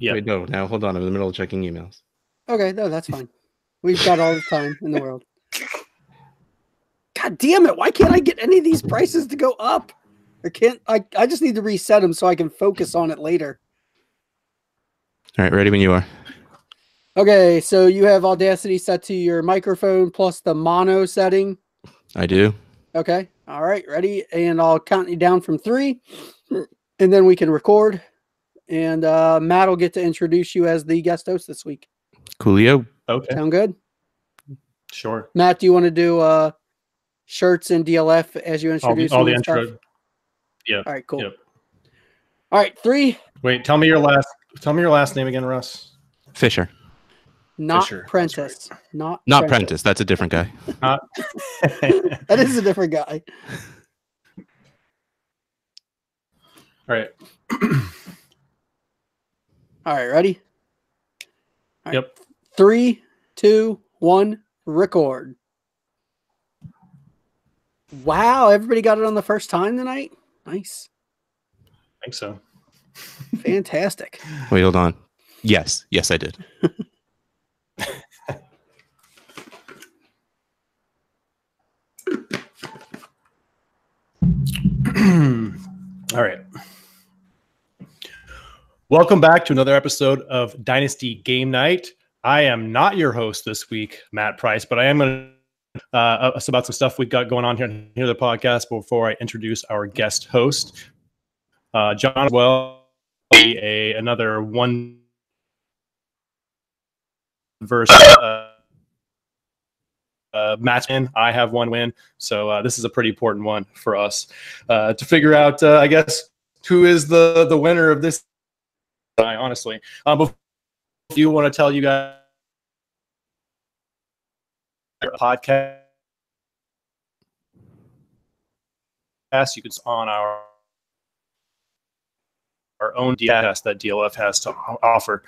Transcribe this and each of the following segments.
Yeah. Wait, no. Now hold on. I'm in the middle of checking emails. Okay, no, that's fine. We've got all the time in the world. God damn it! Why can't I get any of these prices to go up? I just need to reset them so I can focus on it later. All right, ready when you are. Okay, so you have Audacity set to your microphone plus the mono setting. I do. Okay, all right, ready? And I'll count you down from 3, and then we can record. And Matt will get to introduce you as the guest host this week. Coolio. Okay. Sound good? Sure. Matt, do you want to do shirts and DLF as you introduce all the and stuff? intro. Yeah. All right, cool. Yep. All right, 3. Wait, tell me your last name again, Russ. Fisher. Not Fisher, Prentice. right. Not Prentice. That's a different guy. That is a different guy. All right. All right, ready? All right. Yep. 3, 2, 1, record. Wow, everybody got it on the first time tonight? Nice. I think so. Fantastic. Wait, hold on. Yes, I did. All right. Welcome back to another episode of Dynasty Game Night. I am not your host this week, Matt Price, but I am going to us about some stuff we've got going on here at the podcast before I introduce our guest host, John as well. Another one versus match in. I have 1 win, so this is a pretty important one for us to figure out. I guess who is the winner of this? Honestly, before you want to tell you guys podcast, you can on our own podcast that DLF has to offer,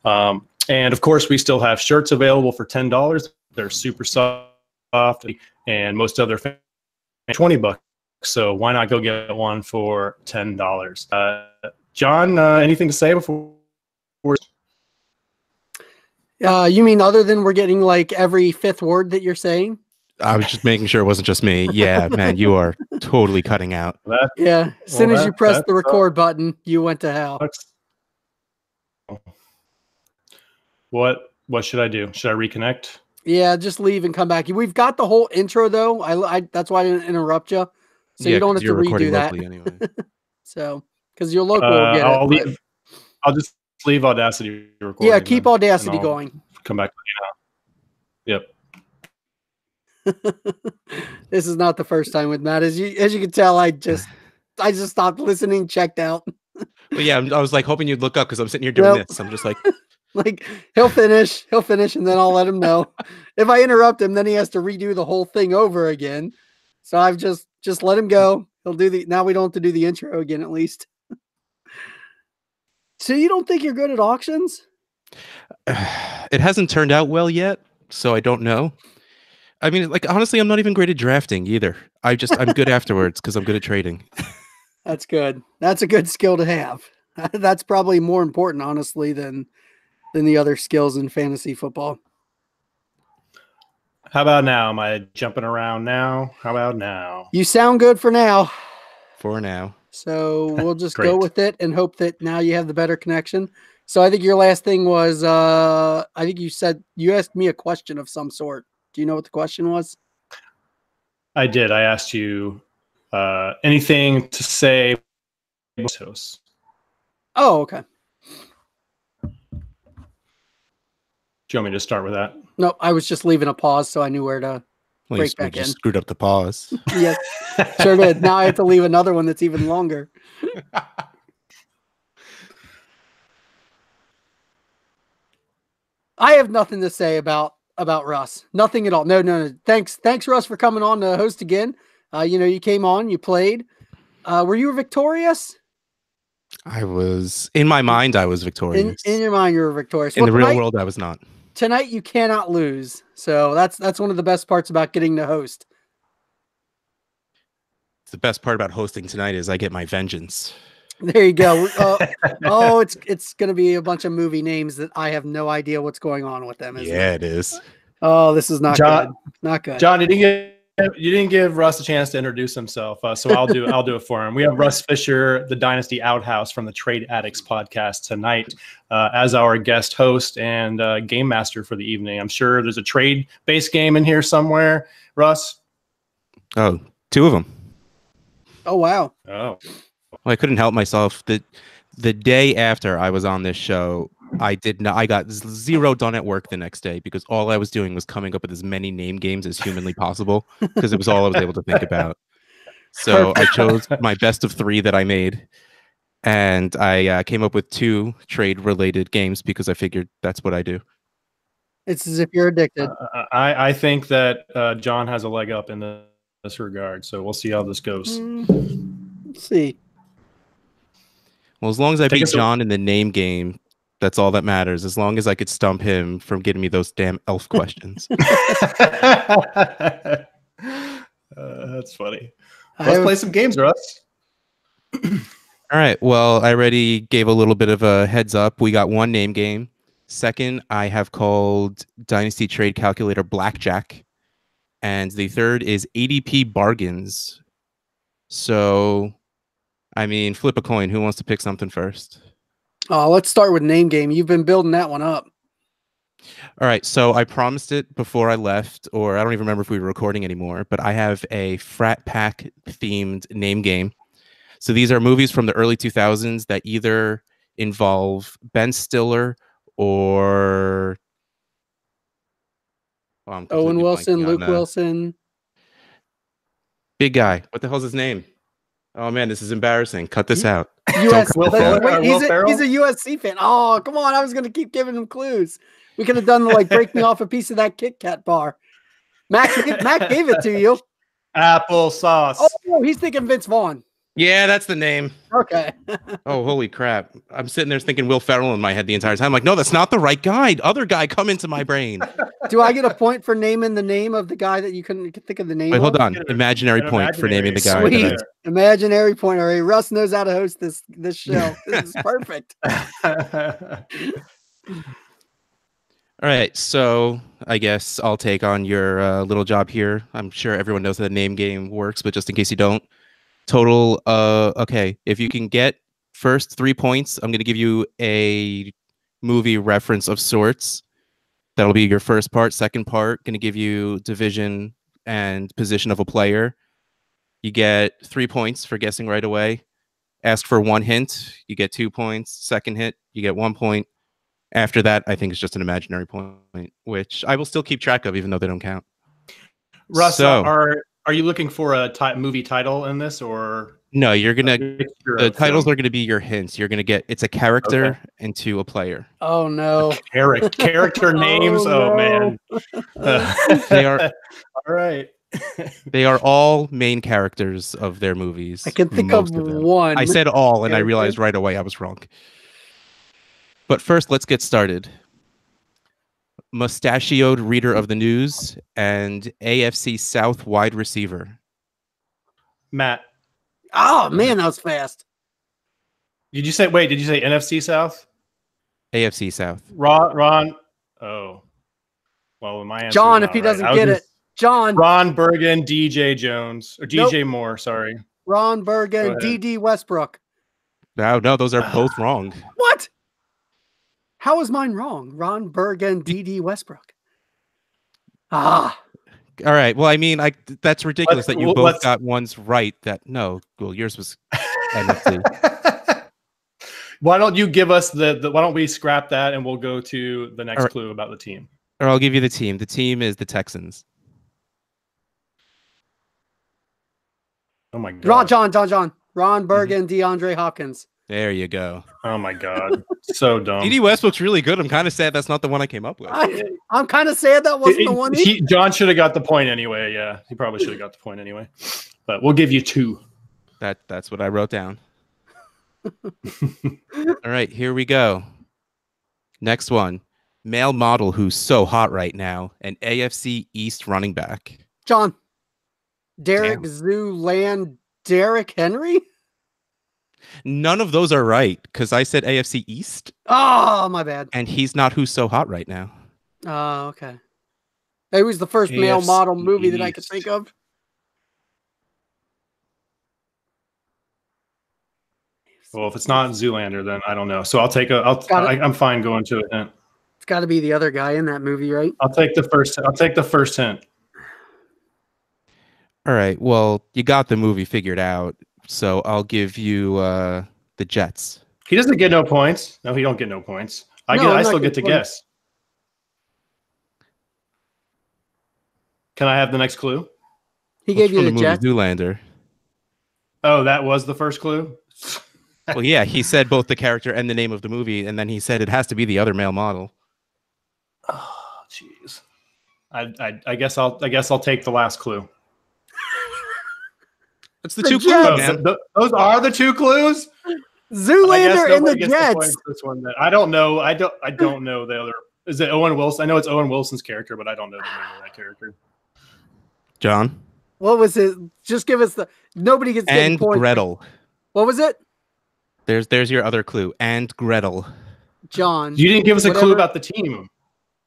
and of course we still have shirts available for $10. They're super soft, and most other $20. So why not go get one for $10? John, anything to say before? You mean other than we're getting like every 5th word that you're saying? I was just making sure it wasn't just me. Yeah, man, you are totally cutting out. Yeah, as soon as you press the record button, you went to hell. What should I do? Should I reconnect? Yeah, just leave and come back. We've got the whole intro though. I that's why I didn't interrupt you. So you don't have to redo that. Anyway. So because your local will get it. I'll just leave Audacity recording. Yeah, keep Audacity going. Come back now. Yep. This is not the first time with Matt. As you can tell, I just stopped listening, checked out. Well, yeah, I was like hoping you'd look up because I'm sitting here doing this. I'm just like he'll finish, and then I'll let him know. If I interrupt him, then he has to redo the whole thing over again. So I've just let him go. He'll do now we don't have to do the intro again, at least. So you don't think you're good at auctions? It hasn't turned out well yet, so I don't know. I mean, like, honestly, I'm not even great at drafting either. I'm good afterwards because I'm good at trading. That's good. That's a good skill to have. That's probably more important, honestly, than the other skills in fantasy football. How about now? Am I jumping around now? How about now? You sound good for now. For now. So we'll just go with it and hope that now you have the better connection. So I think your last thing was, I think you asked me a question of some sort. Do you know what the question was? I did. I asked you anything to say. Oh, okay. Do you want me to start with that? No, I was just leaving a pause so I knew where to break back in. Screwed up the pause. Yes, sure did. Now I have to leave another one that's even longer. I have nothing to say about Russ. Nothing at all. No. Thanks, Russ, for coming on to host again. You came on, you played. Were you victorious? I was, in my mind, I was victorious. In your mind, you were victorious. In the real world, I was not. Tonight, you cannot lose. So that's one of the best parts about getting to host. The best part about hosting tonight is I get my vengeance. There you go. Oh, it's going to be a bunch of movie names that I have no idea what's going on with them. Isn't Yeah, it? it is. Oh, this is not John, good. Not good. John, you didn't give Russ a chance to introduce himself, so I'll do it for him. We have Russ Fisher, the Dynasty Outhouse from the Trade Addicts podcast tonight, as our guest host and game master for the evening. I'm sure there's a trade-based game in here somewhere, Russ. Oh, 2 of them. Oh wow. Oh, Well, I couldn't help myself. The day after I was on this show, I got 0 done at work the next day because all I was doing was coming up with as many name games as humanly possible because it was all I was able to think about. So I chose my best of 3 that I made, and I came up with 2 trade-related games because I figured that's what I do. It's as if you're addicted. I think that John has a leg up in this regard, so we'll see how this goes. Let's see. Well, as long as I Take beat us John in the name game, that's all that matters. As long as I could stump him from getting me those damn elf questions. That's funny. Let's play some games, Russ. All right. Well, I already gave a little bit of a heads up. We got 1 name game. Second, I have called Dynasty Trade Calculator Blackjack. And the third is ADP Bargains. So, I mean, flip a coin. Who wants to pick something first? Oh, let's start with name game. You've been building that one up. All right. So I promised it before I left, or I don't even remember if we were recording anymore, but I have a frat pack themed name game. So these are movies from the early 2000s that either involve Ben Stiller or Owen Wilson, Luke Wilson. Big guy. What the hell's his name? Oh man, this is embarrassing. Cut this out. US, Will wait, he's Ferrell? a USC fan. Oh, come on. I was going to keep giving him clues. We could have done the like break me off a piece of that Kit Kat bar. Matt gave it to you. Applesauce. Oh, he's thinking Vince Vaughn. Yeah, that's the name. Okay. Oh, holy crap. I'm sitting there thinking Will Ferrell in my head the entire time. I'm like, no, that's not the right guy. Other guy come into my brain. Do I get a point for naming the name of the guy that you couldn't think of the name Wait, of? hold on. Imaginary point for naming the guy. Sweet. Imaginary point. All right. Russ knows how to host this show. This is perfect. All right, so I guess I'll take on your little job here. I'm sure everyone knows how the name game works, but just in case you don't, total. Okay, if you can get first 3 points, I'm going to give you a movie reference of sorts. That'll be your first part. Second part, going to give you division and position of a player. You get 3 points for guessing right away. Ask for 1 hint, you get 2 points. Second hint, you get 1 point. After that, I think it's just an imaginary point, which I will still keep track of, even though they don't count. Russ, So, are you looking for a movie title in this, or no? You're gonna the titles are gonna be your hints. You're gonna get it's a character into a player. Oh no! Character names. Oh, man, They are all right. They are all main characters of their movies. I can think of them. one. I said all, and I realized right away I was wrong. But first, let's get started. Mustachioed reader of the news and AFC South wide receiver. Matt. Oh man, that was fast. Did you say NFC South? AFC South. Ron. Oh. Well, my answer. John, if he doesn't get it. John. Ron Bergen, DJ Jones, or DJ Moore, sorry. Ron Bergen, DD Westbrook. No, those are both wrong. What? How is mine wrong? Ron Bergen, DD Westbrook. Ah. All right. Well, I mean, that's ridiculous that you both got ones right. Well, yours was NFC. Why don't you give us why don't we scrap that and we'll go to the next clue about the team? Or I'll give you the team. The team is the Texans. Oh my God. John. Ron Bergen, DeAndre Hopkins. There you go. Oh my God. So dumb. DD Westbrook's really good. I'm kind of sad that's not the one I came up with. I'm kind of sad that wasn't the one. John should have got the point anyway. Yeah, he probably should have got the point anyway. But we'll give you 2. That's what I wrote down. All right, here we go. Next one. Male model who's so hot right now, an AFC East running back. John. Derek Henry? None of those are right because I said AFC East, Oh, my bad. and he's not who's so hot right now. Oh, okay. It was the first male AFC model movie that I could East. think of. Well, if it's not Zoolander, then I don't know. So I'll take I'm fine going to a hint. It's got to be the other guy in that movie, right? I'll take the first hint. All right. Well, you got the movie figured out, so I'll give you the Jets. He doesn't get no points. No, he don't get no points. I still get to guess. Can I have the next clue? He gave you From the movie Jets. Zoolander. Oh, that was the first clue? Well, yeah, he said both the character and the name of the movie, and then he said it has to be the other male model. Oh, jeez. I guess I'll take the last clue. It's the two clues, man. Those are the two clues. Zoolander and the Jets. This one, I don't know. I don't know the other. Is it Owen Wilson? I know it's Owen Wilson's character, but I don't know the name of that character. John. What was it? Just give us the. Nobody gets And points. Gretel. What was it? There's your other clue. And Gretel. John. You didn't give us a clue about the team,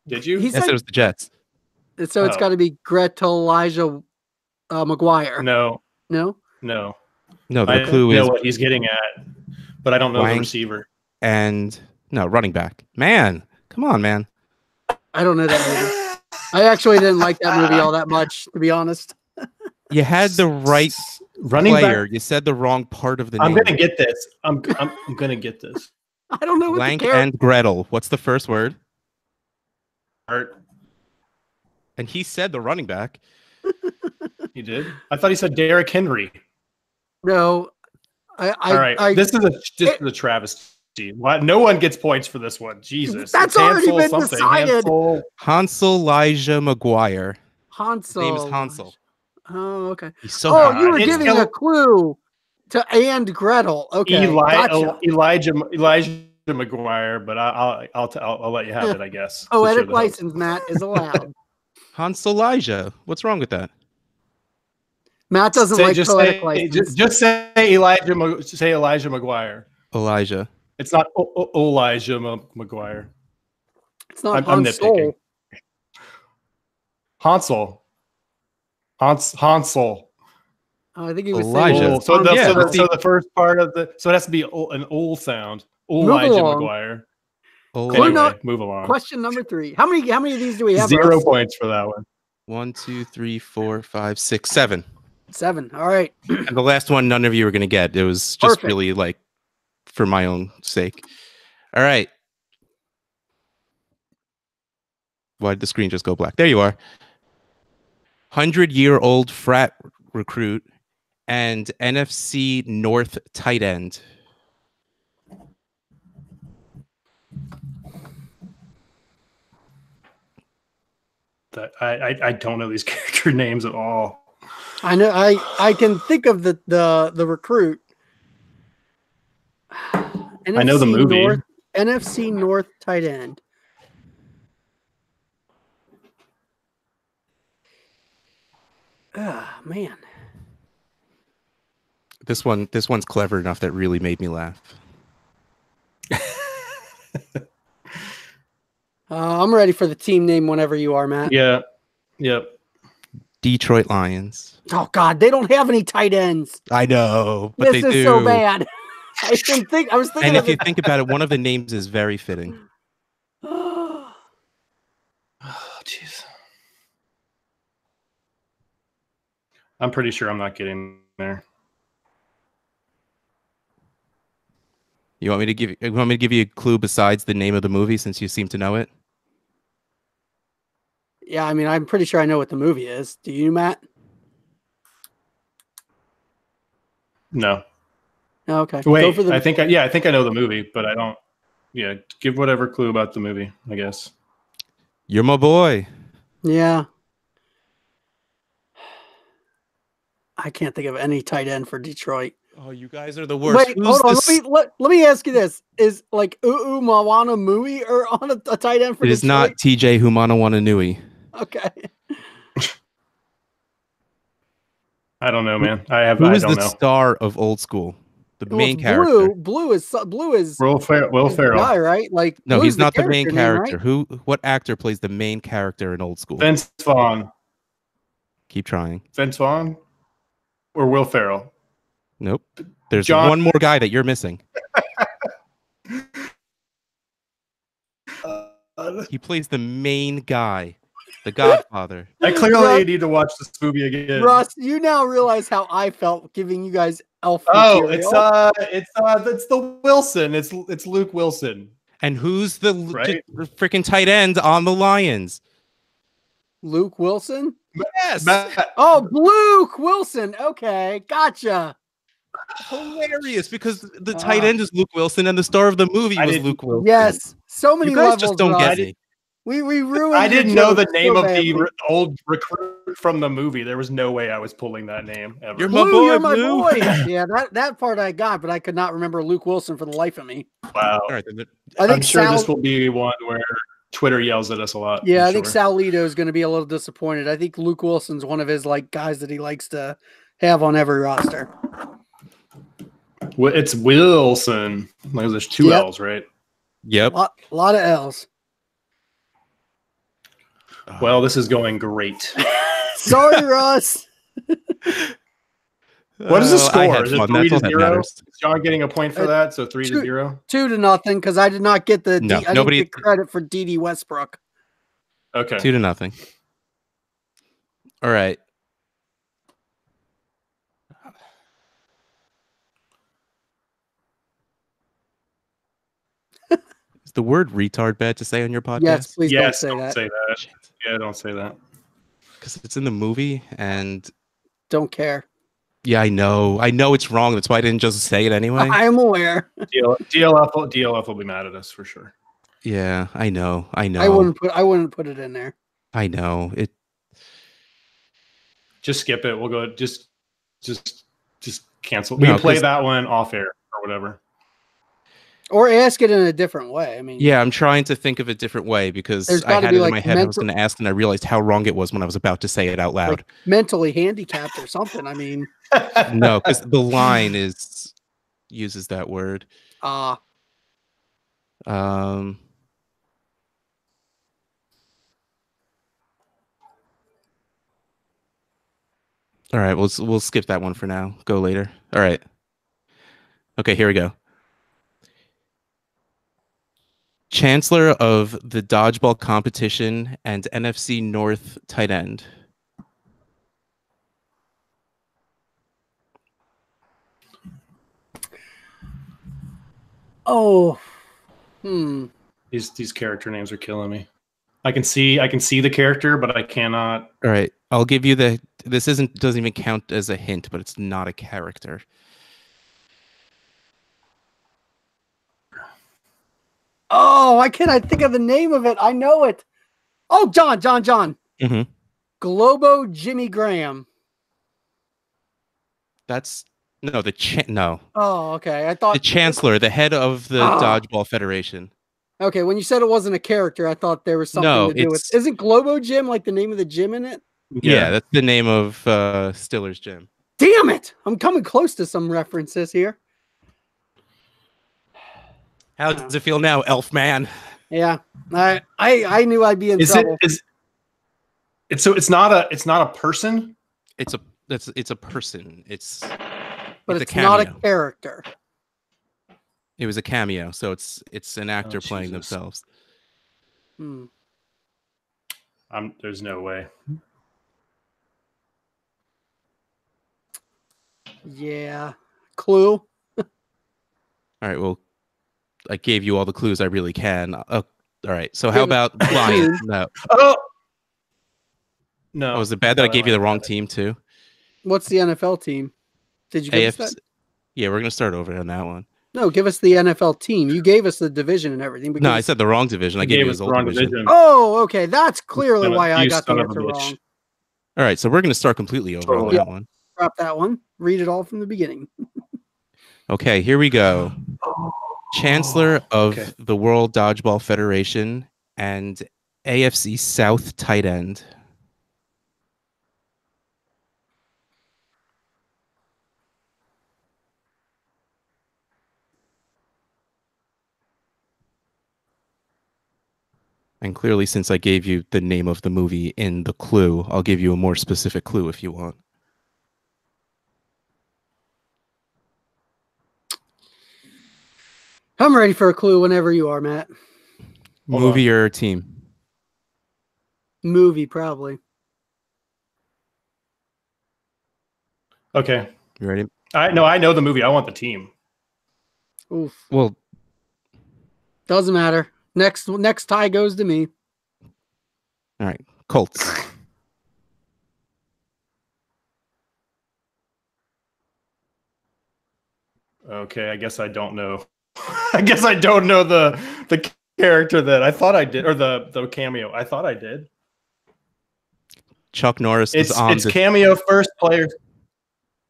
did you? He Yes, said it was the Jets. so. It's got to be Gretel Elijah McGuire. No. No. No, the clue I know is what he's getting at, but I don't know the Blank. receiver. and no running back. Man, come on, man. I don't know that movie. I actually didn't like that movie all that much, to be honest. You had the right Running player. back. You said the wrong part of the I'm name. gonna get this. I'm gonna get this. I don't know what Blank the character. and Gretel. What's the first word? Art. And he said the running back. He did. I thought he said Derrick Henry. No. All right. This is a travesty. Why no one gets points for this one? Jesus. That's It's already Hansel been something. decided. Hansel Elijah McGuire. Hansel. His name is Hansel. Oh, okay. He's so hot. You were It's giving a clue to and Gretel. Okay. Gotcha. Elijah McGuire, but I'll let you have it, I guess. Poetic license, Matt, is allowed. Hansel Elijah. What's wrong with that? Matt doesn't like poetic license. Just say Elijah McGuire. Elijah. It's not Elijah McGuire. It's not I'm Hansel. nitpicking. Hansel. Hansel. Oh, I think he was Elijah. saying So the first part of it has to be an ol sound. Elijah McGuire. Anyway, move along. Question number 3. How many of these do we have? 0 points for that one. 1, 2, 3, 4, 5, 6, 7. 7. All right. And the last one, none of you were going to get. It was just really like for my own sake. All right. Why did the screen just go black? There you are. 100-year-old frat recruit and NFC North tight end. I don't know these character names at all. I know. I can think of the recruit. I know the movie. NFC North tight end. Ah, man. This one's clever enough that really made me laugh. I'm ready for the team name whenever you are, Matt. Yeah. Yep. Detroit Lions. Oh God, they don't have any tight ends. I know, but this they is do. so bad. I was thinking. And if you think about it, one of the names is very fitting. Oh, jeez. I'm pretty sure I'm not getting there. You want me to give you a clue besides the name of the movie since you seem to know it? Yeah, I mean, I'm pretty sure I know what the movie is. Do you, Matt? No. Oh, okay. Wait, I think I know the movie, but I don't. Yeah, give whatever clue about the movie, I guess. You're my boy. Yeah. I can't think of any tight end for Detroit. Oh, you guys are the worst. Wait, hold on. Let me ask you this: is like Mawana Mui or on a tight end for Detroit? It is not TJ Humanawananui. Okay. I don't know, man. I don't Who is know. the star of Old School, the the Well, main it's character. Blue is Will the Ferrell. guy, right? Like No, Blue's he's not the main name, character. right? What actor plays the main character in Old School? Vince Vaughn. Keep trying. Vince Vaughn or Will Ferrell. Nope. There's John- one more guy that you're missing. He plays the main guy, the Godfather. I clearly Russ- need to watch this movie again. Russ, you now realize how I felt giving you guys elf Oh, material. it's the Wilson. It's Luke Wilson. And who's the Right? freaking tight end on the Lions? Luke Wilson? Yes. Matt, Oh, Luke Wilson. Okay, gotcha. Hilarious, because the tight end is Luke Wilson and the star of the movie I was didn't- Luke Wilson. Yes, so many You guys levels. just don't Russ. get me. We ruined. I your didn't know the joke name so of badly. the old recruit from the movie. There was no way I was pulling that name ever. You're my Blue, boy, you're my Blue. boy. Yeah, that part I got, but I could not remember Luke Wilson for the life of me. Wow. All right, then I I'm think sure Sal, this will be one where Twitter yells at us a lot. yeah, I'm I think sure. Sal Lito is going to be a little disappointed. I think Luke Wilson's one of his like guys that he likes to have on every roster. It's Wilson. Like, there's two Yep. L's, right? Yep. Lot of L's. Well, this is going great. Sorry, Russ. What is the I score? had Is it fun. 3 That's all to that 0? matters. Is John getting a point for that? So 3 to 0? 2-0 because I did not get the No, I didn't nobody- get credit for DD Westbrook. Okay. 2-0. All right. Is the word retard bad to say on your podcast? Yes, please Yes, don't say that. Say that. Yeah, don't say that. Because it's in the movie, and Don't care. yeah, I know it's wrong. That's why I didn't just say it anyway. I am aware. DLF will be mad at us for sure. Yeah, I know. I wouldn't put it in there. I know it. Just skip it. We'll go. Just cancel. No, We can play 'cause- that one off air or whatever. Or ask it in a different way. I mean, Yeah, I'm trying to think of a different way because There's I gotta had be, it in like, my head. I was mental- going to ask, and I realized how wrong it was when I was about to say it out loud. like mentally handicapped or something. I mean, No, because the line uses that word. Um. All right, we'll skip that one for now. Go later. All right. Okay, here we go. Chancellor of the dodgeball competition and NFC North tight end. oh, These character names are killing me. I can see the character, but I cannot. All right, I'll give you the. This doesn't even count as a hint, but it's not a character. oh, why can't I think of the name of it? I know it. Oh, John. Mm-hmm. Globo Jimmy Graham. That's no no. Oh, okay. I thought The chancellor, the head of the dodgeball federation. Okay, when you said it wasn't a character, I thought there was something No, to do with. it's- Isn't Globo Gym like the name of the gym in it? Yeah, that's the name of Stiller's gym. Damn it! I'm coming close to some references here. How does it feel now, Elf Man? Yeah, I knew I'd be in trouble. It's not a person. It's a person. It's But a it's not a cameo. character. It was a cameo, so it's an actor playing Jesus. themselves. Hmm. There's no way. Yeah. Clue. All right, well, I gave you all the clues I really can. All right, so how Give it- about Lions? No. Oh no! Oh, was it bad that I No, gave you the like wrong that. team too? What's the NFL team? Did you give us AFC. that? Yeah, we're gonna start over on that one. No, give us the NFL team. You gave us the division and everything. But No, give I us- said the wrong division. I You gave you gave his us the old wrong division. division. Oh, okay. That's clearly Son of- why I you got the son of a answer bitch. wrong. All right, so we're gonna start completely over on Totally. that one. Drop that one. Read it all from the beginning. Okay, here we go. Chancellor of okay. the World Dodgeball Federation and AFC South tight end. And clearly, since I gave you the name of the movie in the clue, I'll give you a more specific clue if you want. I'm ready for a clue whenever you are, Matt. Movie or team? Movie, probably. Okay. You ready? I know the movie. I want the team. Oof. Well, doesn't matter. Next tie goes to me. All right. Colts. Okay, I guess I don't know. I guess I don't know the character that I thought I did, or the cameo. I thought I did. Chuck Norris was on It's cameo first player.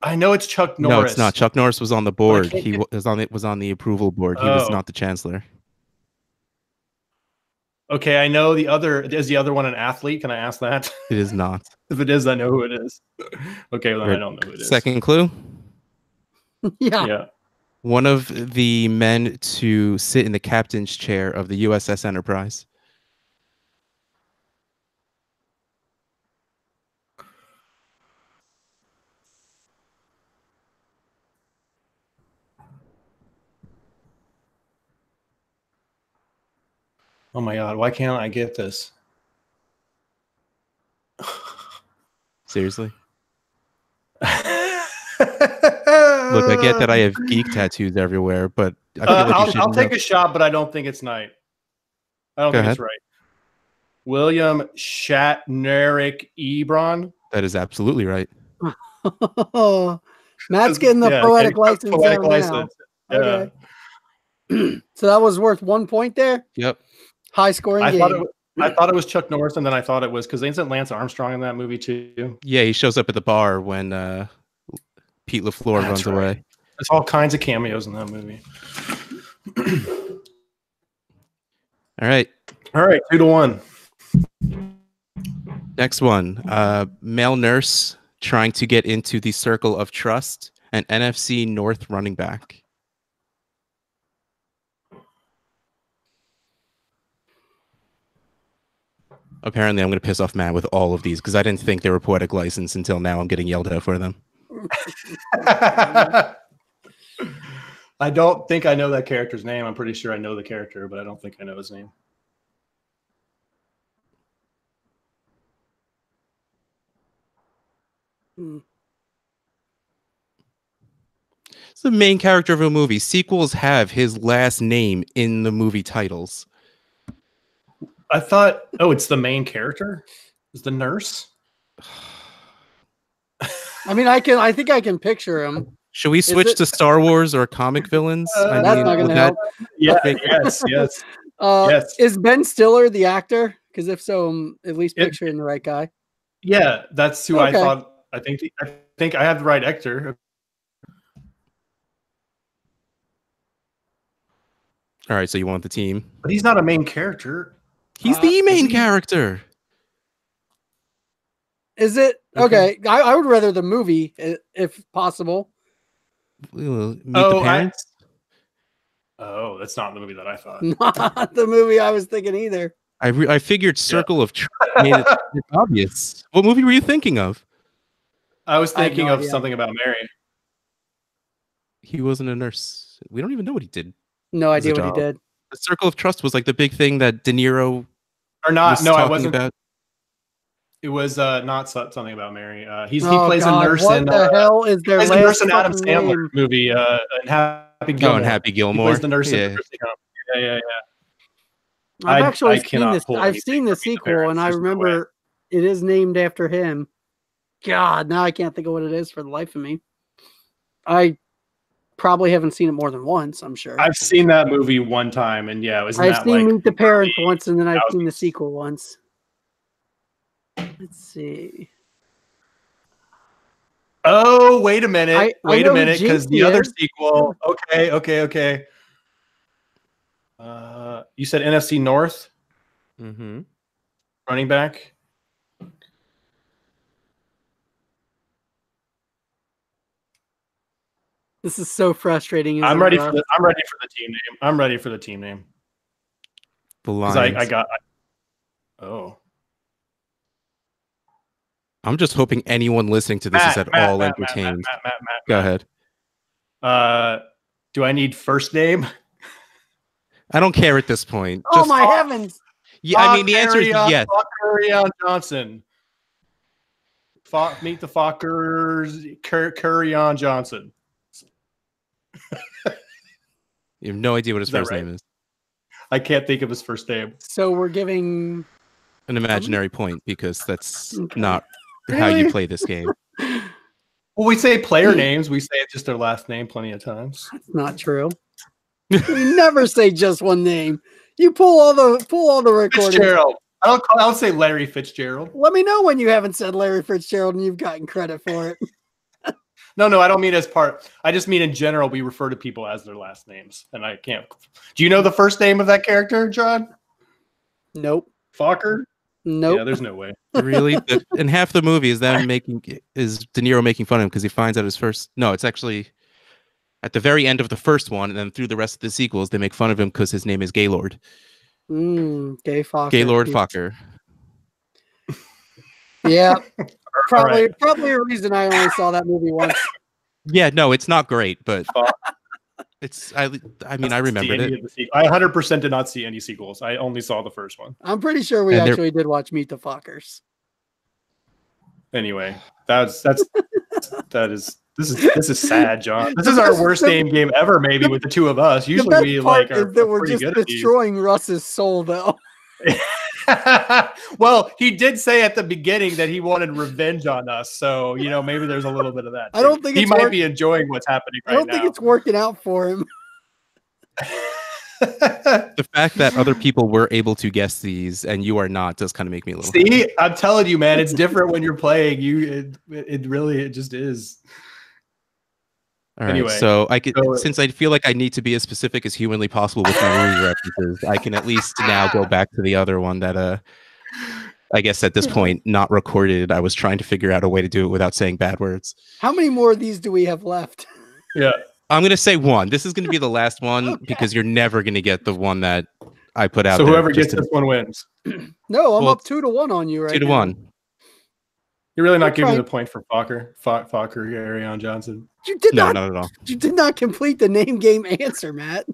I know it's Chuck Norris. No, it's not. Chuck Norris was on the board. He get... was on the approval board. He was not the chancellor. Okay, I know the other. Is the other one an athlete? Can I ask that? It is not. If it is, I know who it is. Okay, well, then I don't know who it is. Second clue? Yeah. One of the men to sit in the captain's chair of the USS Enterprise. Oh my God, why can't I get this? Seriously? Look, I get that I have geek tattoos everywhere, but I feel like I'll take a shot, but I don't think it's Knight. I don't think it's right. William Shatner Ebron. That is absolutely right. Matt's getting the poetic license. Poetic license. Yeah. Okay. So that was worth 1 point there. Yep. High scoring game. I thought it was Chuck Norris, and then I thought it was because isn't Lance Armstrong in that movie too? Yeah, he shows up at the bar when Pete LaFleur runs away. There's all kinds of cameos in that movie. All right. 2-1. Next one. Male nurse trying to get into the circle of trust, an NFC North running back. Apparently, I'm going to piss off Matt with all of these because I didn't think they were poetic license until now. I'm getting yelled at for them. I don't think I know that character's name. I'm pretty sure I know the character, but I don't think I know his name. It's the main character of a movie. Sequels have his last name in the movie titles. I thought, it's the main character? Is the nurse? I mean, I think I can picture him. Should we switch to Star Wars or comic villains? That's not going to help. Yeah, yes. Yes. Is Ben Stiller the actor? Because if so, I'm at least picturing the right guy. Yeah, that's who I thought. I think I have the right actor. All right, so you want the team. But he's not a main character. He's the main character. Is it? Okay. I would rather the movie, if possible. Meet the Parents? That's not the movie that I thought. Not the movie I was thinking either. I figured Circle of Trust made it obvious. What movie were you thinking of? I was thinking of Something About Mary. He wasn't a nurse. We don't even know what he did. No idea what he did. The Circle of Trust was like the big thing that De Niro or not. No, I wasn't. About. It was not Something About Mary. He plays a nurse in. What the hell is their last nurse in Adam name? Sandler movie? In Happy Gilmore. Oh, in Happy Gilmore. He plays the nurse in Nursing Home. Yeah. I've actually seen this. I've seen the sequel, and I remember it is named after him. God, now I can't think of what it is for the life of me. I probably haven't seen it more than once, I'm sure. I've seen that movie one time, and I've seen Meet the Parents once, and then I've seen the sequel once. Let's see. Oh, wait a minute. Wait a minute, because the other is. sequel. Okay. You said NFC North? Mm-hmm. Running back? This is so frustrating. I'm ready for the team name. I'm ready for the team name. The Lions. I got Oh. I'm just hoping anyone listening to this is at all entertained. Go ahead. Do I need first name? I don't care at this point. Oh my heavens! Yeah, I mean the answer is yes. Curry Johnson. Meet the Fockers. Curry Johnson. You have no idea what his first name is. I can't think of his first name. So we're giving an imaginary point because that's not how you play this game. Well, we say player names. We say it's just their last name plenty of times. That's not true. We never say just one name. You pull all the recordings. Fitzgerald. I don't say Larry Fitzgerald. Let me know when you haven't said Larry Fitzgerald and you've gotten credit for it. No, I don't mean as part. I just mean in general, we refer to people as their last names, and I can't. Do you know the first name of that character, John? Nope. Fokker? Nope. Yeah, there's no way. Really? And half the movie is them De Niro making fun of him because he finds out his first. No, it's actually at the very end of the first one, and then through the rest of the sequels, they make fun of him because his name is Gaylord. Gay Fokker. Gaylord Fokker. Yeah. Probably a reason I only saw that movie once. Yeah, no, it's not great, but it's. I mean, I remembered it. I 100% did not see any sequels. I only saw the first one. I'm pretty sure we actually did watch Meet the Fockers. Anyway, this is sad, John. This is our worst game ever, maybe with the two of us. Usually we like are that we're just destroying Russ's soul, though. Well, he did say at the beginning that he wanted revenge on us, so maybe there's a little bit of that. I don't think he might be enjoying what's happening right now. I don't think it's working out for him. The fact that other people were able to guess these and you are not does kind of make me a little. See, happy. I'm telling you, man, it's different when you're playing. It just is. All right, anyway, so since I feel like I need to be as specific as humanly possible with my movie references, I can at least now go back to the other one that I guess at this point not recorded. I was trying to figure out a way to do it without saying bad words. How many more of these do we have left? Yeah, I'm gonna say one. This is gonna be the last one because you're never gonna get the one that I put out. So whoever gets this one wins. No, I'm up 2-1 on you right now. 2-1. You're really not giving me the point for Fokker, Gary Johnson. You did not at all. You did not complete the name game answer, Matt.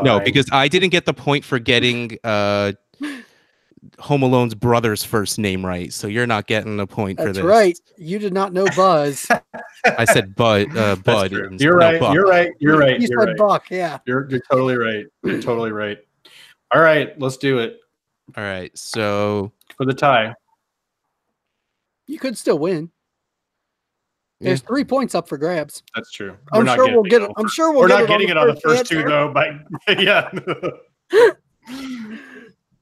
No, because I didn't get the point for getting Home Alone's brother's first name right. So you're not getting a point for this. That's right. You did not know Buzz. I said Bud. Bud. You're right. You're right. You said Buck. Yeah. You're totally right. You're totally right. All right, let's do it. All right. So for the tie. You could still win. There's 3 points up for grabs. That's true. I'm sure we'll get it. I'm sure we're not getting it on the first two though. But yeah. All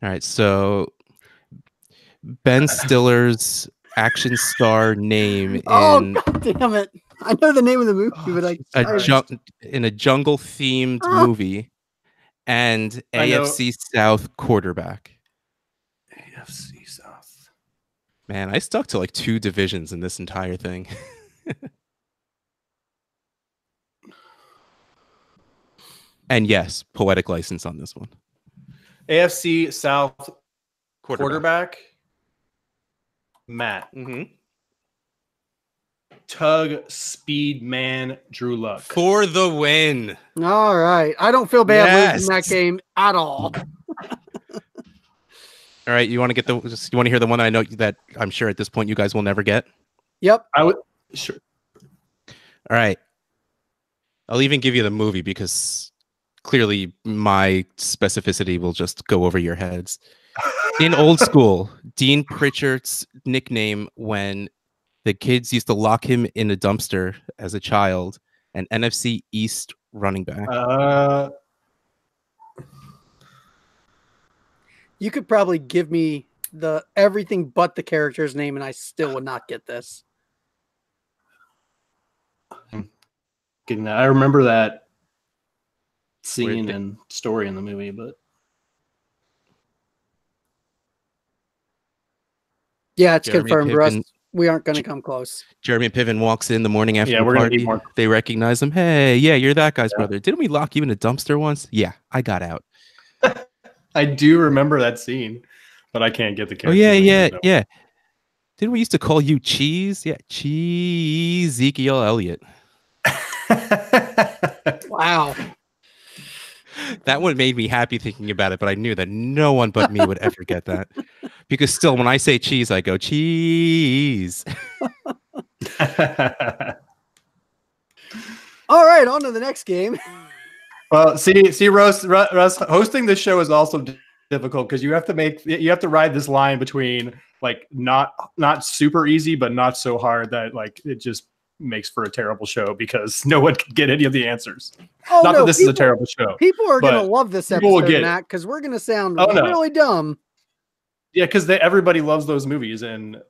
right. So Ben Stiller's action star name. God damn it! I know the name of the movie, but in a jungle themed movie, and AFC South quarterback. AFC South. Man, I stuck to like 2 divisions in this entire thing. And yes, poetic license on this one. AFC South quarterback. Matt. Tug Speed Man Drew Luck. For the win. All right. I don't feel bad losing that game at all. All right, you want to hear the one I know that I'm sure at this point you guys will never get? Yep. I would sure. All right. I'll even give you the movie because clearly my specificity will just go over your heads. In Old School, Dean Pritchard's nickname when the kids used to lock him in a dumpster as a child, an NFC East running back. You could probably give me everything but the character's name, and I still would not get this. Getting that, I remember that scene and story in the movie, but yeah, it's confirmed, Russ. We aren't going to come close. Jeremy Piven walks in the morning after the party. They recognize him. Hey, yeah, you're that guy's brother. Didn't we lock you in a dumpster once? Yeah, I got out. I do remember that scene, but I can't get the Oh character. yeah. Didn't we used to call you Cheese? Yeah, Cheese Ezekiel Elliott. Wow. That one made me happy thinking about it, but I knew that no one but me would ever get that. Because still, when I say cheese, I go cheese. All right, on to the next game. Well, see, Russ, hosting this show is also difficult because you have to ride this line between like not super easy, but not so hard that like it just makes for a terrible show because no one can get any of the answers. Oh, not that this is a terrible show. People are going to love this episode, Matt, because we're going to sound really dumb. Yeah, because everybody loves those movies, and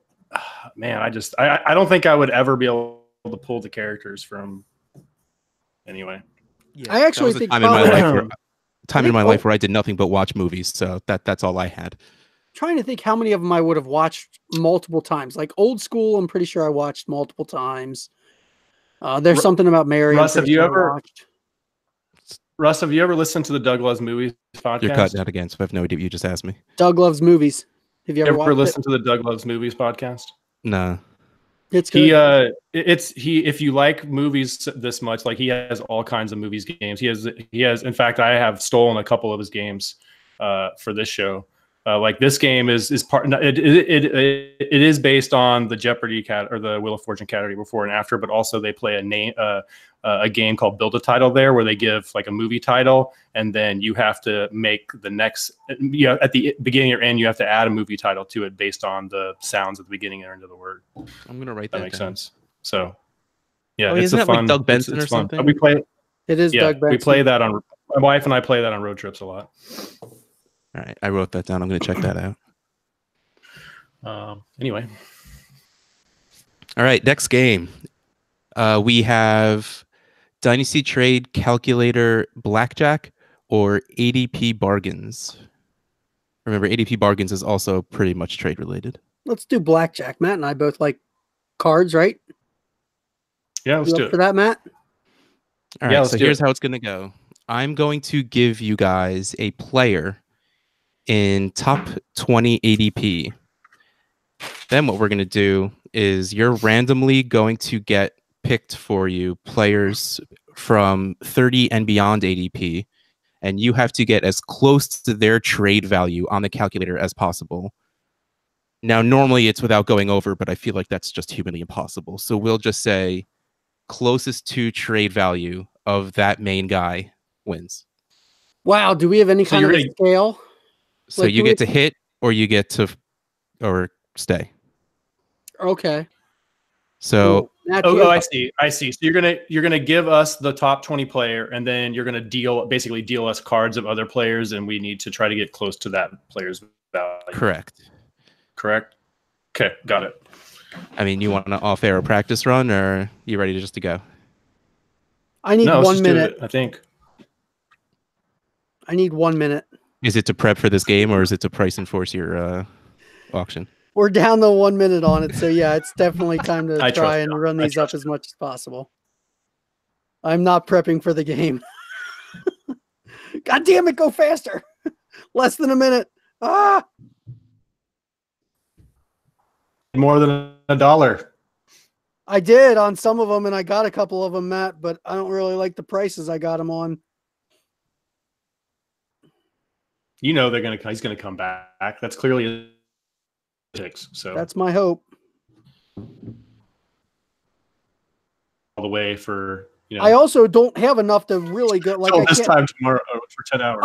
man, I don't think I would ever be able to pull the characters from. Anyway, yeah, I actually think time in my life where I did nothing but watch movies, so that's all I had. Trying to think how many of them I would have watched multiple times. Like Old School, I'm pretty sure I watched multiple times. There's something about Mary. Russ, have you ever listened to the Doug Loves Movies podcast? You're cutting out again, so I have no idea what you just asked me. Doug Loves Movies. Have you ever listened to the Doug Loves Movies podcast? No. It's good. If you like movies this much, like he has all kinds of movies games. He has in fact, I have stolen a couple of his games for this show. Like this game is part. It is based on the Jeopardy or the Wheel of Fortune category before and after, but also they play a game called Build a Title there, where they give like a movie title, and then you have to make the next. At the beginning or end, you have to add a movie title to it based on the sounds at the beginning or end of the word. I'm gonna write that. Makes down. sense. So, yeah, it's isn't it fun. Like Doug Benson it's or fun. something? We play. It is Doug Benson. We play that on. My wife and I play that on road trips a lot. All right, I wrote that down. I'm going to check that out. Anyway. All right, next game. We have Dynasty Trade Calculator Blackjack or ADP Bargains. Remember, ADP Bargains is also pretty much trade related. Let's do Blackjack. Matt and I both like cards, right? Yeah, let's do it. For that, Matt? All right, so here's how it's going to go. I'm going to give you guys a player in top 20 ADP. Then what we're going to do is you're randomly going to get picked for you players from 30 and beyond ADP, and you have to get as close to their trade value on the calculator as possible. Now, normally it's without going over, but I feel like that's just humanly impossible. So we'll just say closest to trade value of that main guy wins. Wow, do we have any kind of scale? So you get to hit, or you get to, or stay. Okay. So I see. So you're gonna give us the top 20 player, and then you're gonna basically deal us cards of other players, and we need to try to get close to that player's value. Correct. Okay, got it. I mean, you want an off-air practice run, or you ready to go? I need 1 minute. I think. I need 1 minute. Is it to prep for this game, or is it to price enforce your auction? We're down to 1 minute on it, so yeah, it's definitely time to try and run these up as much as possible. I'm not prepping for the game. God damn it, go faster. Less than a minute. More than $1. I did on some of them, and I got a couple of them, Matt, but I don't really like the prices I got them on. You know he's gonna come back. That's clearly picks. So that's my hope. All the way for I also don't have enough to really go like this time tomorrow for 10 hours.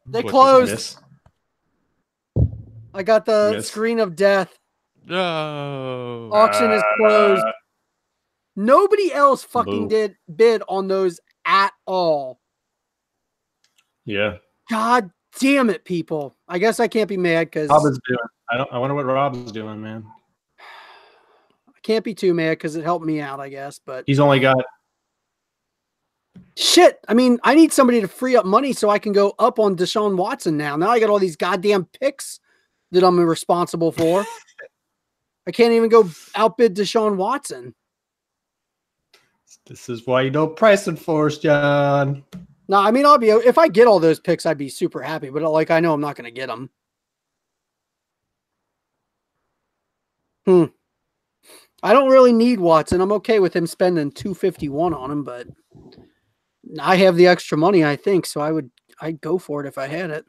They closed. I got the screen of death. No. Auction is closed. Nobody else fucking did bid on those at all. Yeah. God damn it, people. I guess I can't be mad because Rob is doing. I wonder what Rob is doing, man. I can't be too mad because it helped me out, I guess. But he's only got shit. I mean, I need somebody to free up money so I can go up on Deshaun Watson now. Now I got all these goddamn picks that I'm responsible for. I can't even go outbid Deshaun Watson. This is why you don't price enforce, John. No, I mean, if I get all those picks, I'd be super happy. But like, I know I'm not going to get them. I don't really need Watson. I'm okay with him spending $251 on him, but I have the extra money, I think, so I'd go for it if I had it.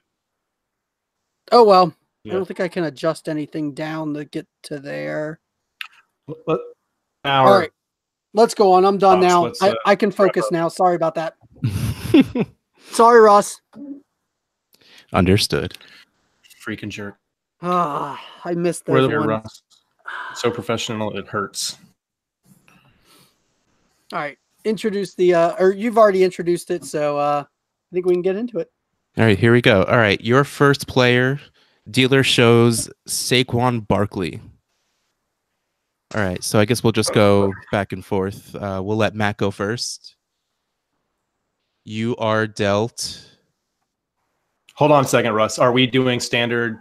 Oh well, yeah. I don't think I can adjust anything down to get to there. All right, let's go on. I'm done now. I can focus now. Sorry about that. Sorry, Ross. Understood. Freaking jerk. I missed those ones. Ross. So professional, it hurts. All right, introduce the or you've already introduced it, so I think we can get into it. All right, here we go. All right, your first player, dealer shows Saquon Barkley. All right, so I guess we'll just go back and forth. We'll let Matt go first. You are dealt. Hold on a second, Russ. Are we doing standard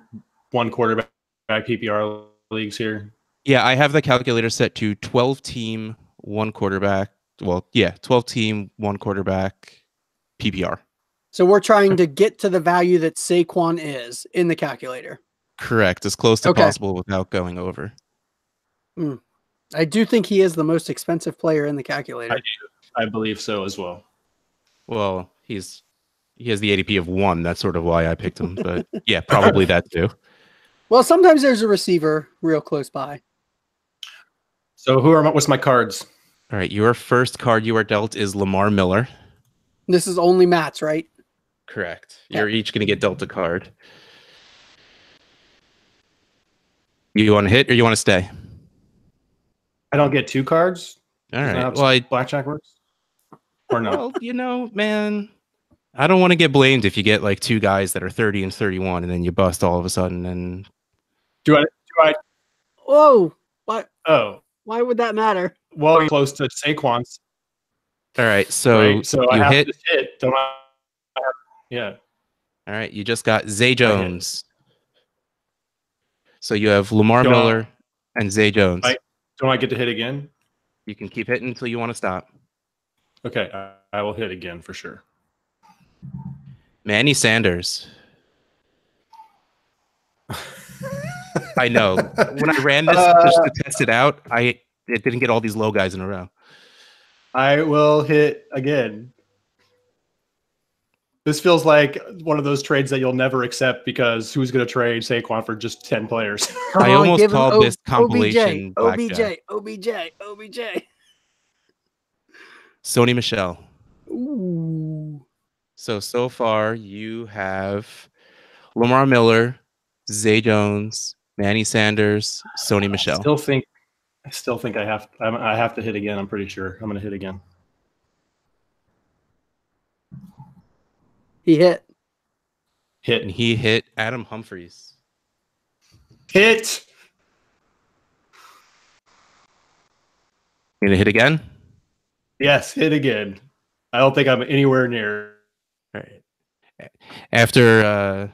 one quarterback PPR leagues here? Yeah, I have the calculator set to 12-team, one quarterback. Well, yeah, 12-team, one quarterback PPR. So we're trying to get to the value that Saquon is in the calculator. Correct, as close to possible without going over. I do think he is the most expensive player in the calculator. I do. I believe so as well. Well, he has the ADP of 1. That's sort of why I picked him. But yeah, probably that too. Well, sometimes there's a receiver real close by. So what's my cards? All right, your first card you are dealt is Lamar Miller. This is only Matt's, right? Correct. You're each going to get dealt a card. You want to hit or you want to stay? I don't get 2 cards? All right. Well, blackjack works? Or no? Well, man, I don't want to get blamed if you get like 2 guys that are 30 and 31 and then you bust all of a sudden. And do I? Whoa! What? Oh. Why would that matter? Well, you're close to Saquon's. All right. So you I have hit. To hit. Don't I? Yeah. All right. You just got Zay Jones. So you have Lamar Miller and Zay Jones. Don't I get to hit again? You can keep hitting until you want to stop. Okay, I will hit again for sure. Manny Sanders. I know. When I ran this just to test it out, it didn't get all these low guys in a row. I will hit again. This feels like one of those trades that you'll never accept because who's going to trade Saquon for just 10 players? I almost called this compilation OBJ. Sony Michel. Ooh. So far you have Lamar Miller, Zay Jones, Manny Sanders, Sony Michel. I still think I have to hit again. I'm pretty sure I'm going to hit again. He hit. And he hit Adam Humphries. Hit. You gonna hit again? Yes, hit again. I don't think I'm anywhere near. All right. After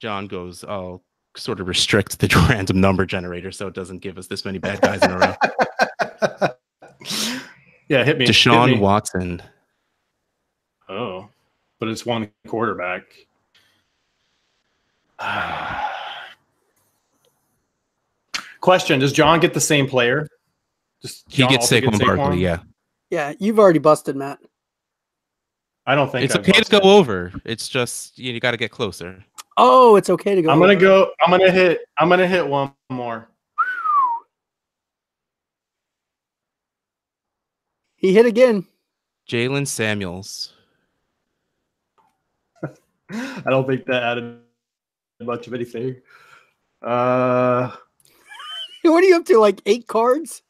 John goes, I'll sort of restrict the random number generator so it doesn't give us this many bad guys in a row. Yeah, hit me. Deshaun Watson. Oh, but it's one quarterback. Question: does John get the same player? He gets Saquon Barkley, yeah. Yeah, you've already busted, Matt. I don't think it's okay to go over. It's just you got to get closer. Oh, it's okay to go. I'm gonna hit one more. He hit again. Jalen Samuels. I don't think that added much of anything. What are you up to? Like 8 cards?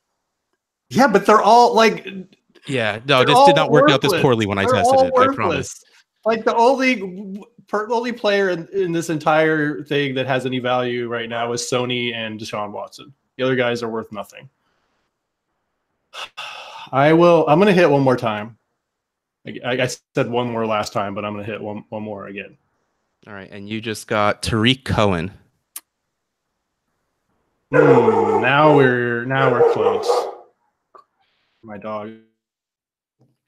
Yeah, but they're all like. Yeah, no, this did not work out this poorly when I tested it. I promise. Like the only player in this entire thing that has any value right now is Sony and Deshaun Watson. The other guys are worth nothing. I'm going to hit one more time. I said one more last time, but I'm going to hit one more again. All right, and you just got Tariq Cohen. Now we're close. My dog.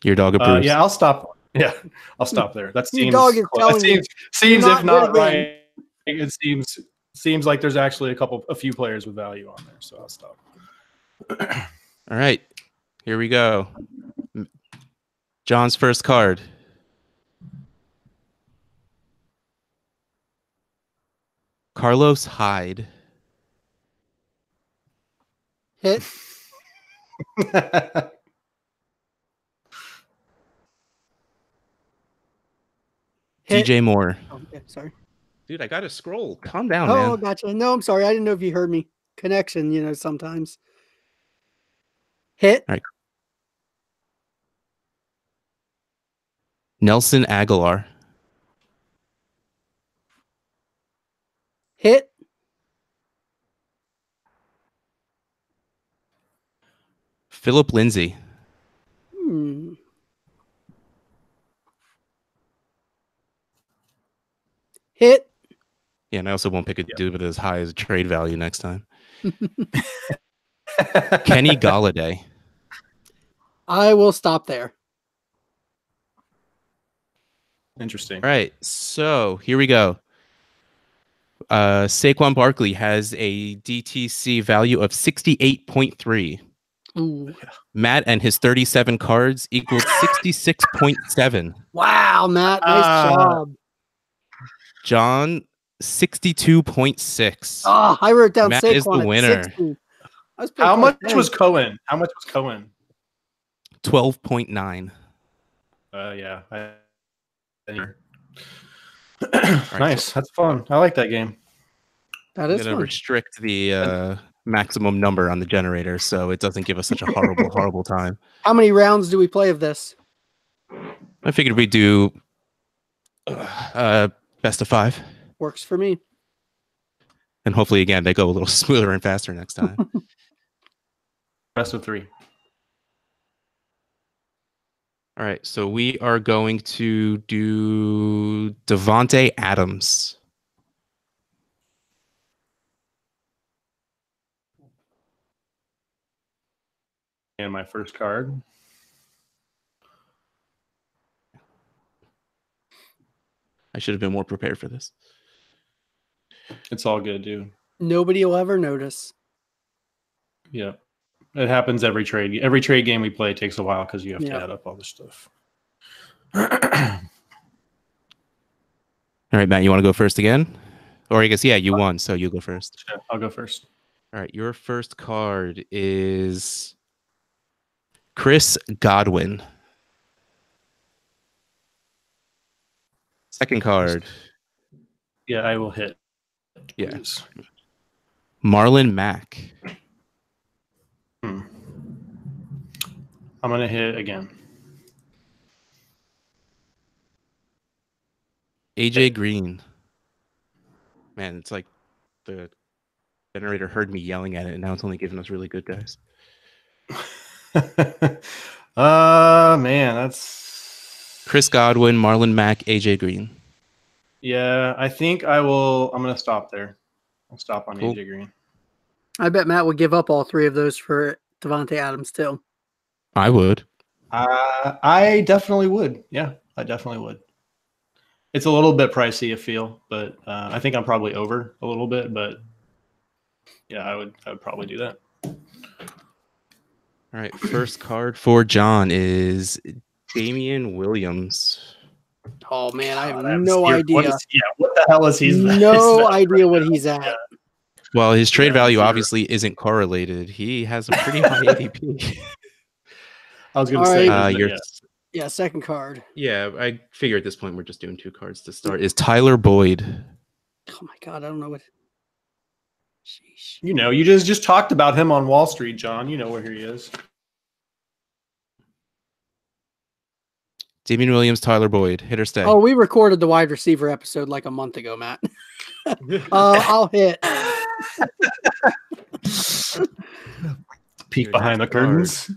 Your dog approves. Yeah, I'll stop. Yeah, I'll stop there. That Your seems dog is close. telling you Seems not if not good again. right, it seems like there's actually a few players with value on there. So I'll stop. All right, here we go. John's first card. Carlos Hyde. Hit. Hit. DJ Moore. Oh, yeah, sorry. Dude, I got to scroll. Calm down, Oh, man. gotcha. No, I'm sorry. I didn't know if you heard me. Connection, sometimes. Hit. All right. Nelson Aguilar. Hit. Philip Lindsay. Hit. Yeah, and I also won't pick a dude with as high as trade value next time. Kenny Galladay. I will stop there. Interesting. All right, so here we go. Saquon Barkley has a DTC value of 68.3. Ooh. Matt and his 37 cards equaled 66.7. Wow, Matt. Nice job. John, 62.6. Oh, I wrote down Matt Saquon is the at winner. 60. How much was Cohen? 12.9. Yeah. Right, Nice. so That's fun. I like that game. That I'm is going to fun. restrict the maximum number on the generator so it doesn't give us such a horrible, horrible time. How many rounds do we play of this? I figured we'd do best of 5. Works for me. And hopefully, again, they go a little smoother and faster next time. Best of 3. All right, so we are going to do Devontae Adams. And my first card. I should have been more prepared for this. It's all good, dude. Nobody will ever notice. Yeah. It happens every trade. Every trade game we play takes a while because you have to add up all this stuff. All right, Matt, you want to go first again? Or I guess, yeah, you won, so you go first. Yeah, I'll go first. All right, your first card is Chris Godwin. Second card. Yeah, I will hit. Yes. Yeah. Marlon Mack. I'm going to hit again. AJ Green. Man, it's like the generator heard me yelling at it, and now it's only giving us really good guys. Man, that's Chris Godwin, Marlon Mack, AJ Green. Yeah, I think I'm going to stop there. I'll stop on AJ Green. I bet Matt would give up all 3 of those for Devontae Adams too. I would. I definitely would. Yeah, I definitely would. It's a little bit pricey, I feel, but I think I'm probably over a little bit. But yeah, I would probably do that. All right, first card for John is Damian Williams. Oh man, I have no idea. What the hell is he? No idea what he's at. Yeah. Well, his trade value obviously isn't correlated. He has a pretty high ADP. I was going to say, yeah, second card. Yeah, I figure at this point we're just doing 2 cards to start. Is Tyler Boyd? Oh my god, I don't know what. Sheesh. You just talked about him on Wall Street, John. You know where he is. Damian Williams, Tyler Boyd, hit or stay. Oh, we recorded the wide receiver episode like a month ago, Matt. I'll hit. Peek behind the curtains.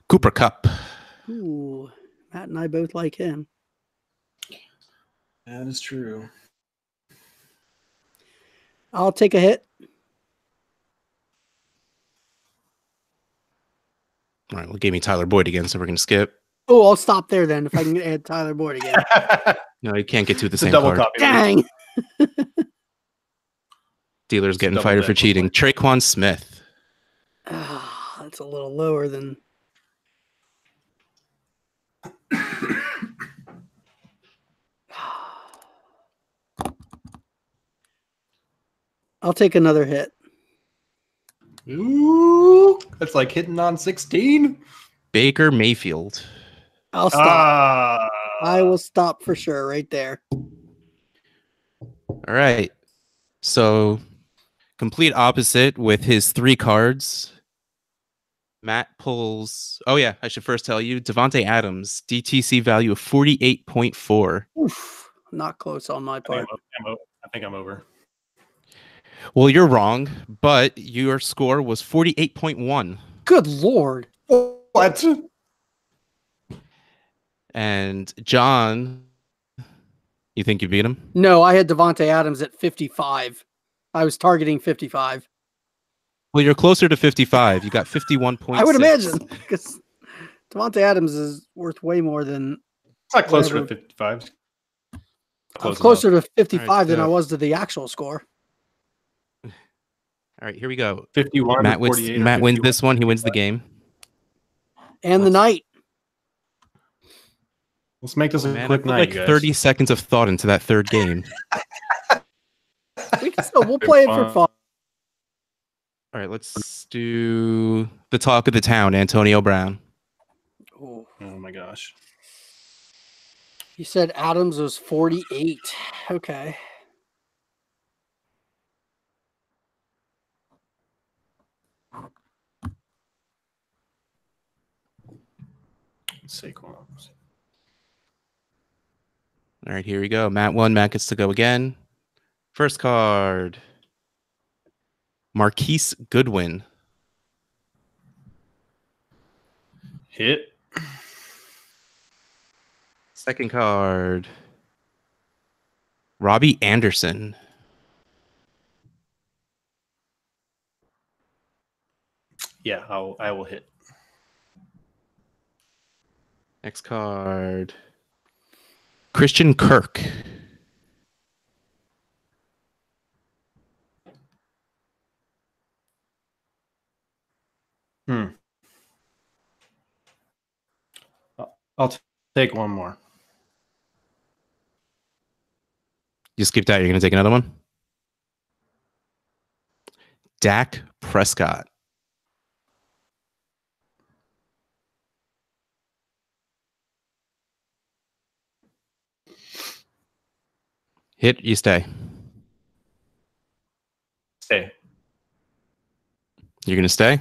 Cooper Kupp. Ooh, Matt and I both like him. That is true. I'll take a hit. All right, well, gave me Tyler Boyd again, so we're going to skip. Oh, I'll stop there then if I can add Tyler Boyd again. No, you can't get two at the It's a same double card. copy. Dang. Dealer's getting double fired deck for cheating. Traquan Smith. That's a little lower than. I'll take another hit. Ooh, that's like hitting on 16. Baker Mayfield. I'll stop. I will stop for sure right there. All right. So complete opposite with his 3 cards. Matt pulls. Oh yeah, I should first tell you Devontae Adams DTC value of 48.4. Oof, not close on my part. I think I'm over. Well, you're wrong, but your score was 48.1. Good Lord. What? And John, you think you beat him? No, I had Devontae Adams at 55. I was targeting 55. Well, you're closer to 55. You got 51.6. I would imagine because Devontae Adams is worth way more than. It's not closer whatever. to 55. I was closer to 55 right, than I was to the actual score. All right, here we go. 51. Matt wins this one. He wins the game. And the night. Let's make this a Man, I quick put night, like you guys. 30 seconds of thought into that third game. We'll play it for fun. All right, let's do the talk of the town, Antonio Brown. Ooh. Oh my gosh. You said Adams was 48. Okay. Saquon. All right, here we go. Matt won. Matt gets to go again. First card. Marquise Goodwin. Hit. Second card. Robbie Anderson. Yeah, I will hit. Next card. Christian Kirk. I'll take one more. You skipped out. You're going to take another one? Dak Prescott. Hit, you stay. Stay. You're going to stay?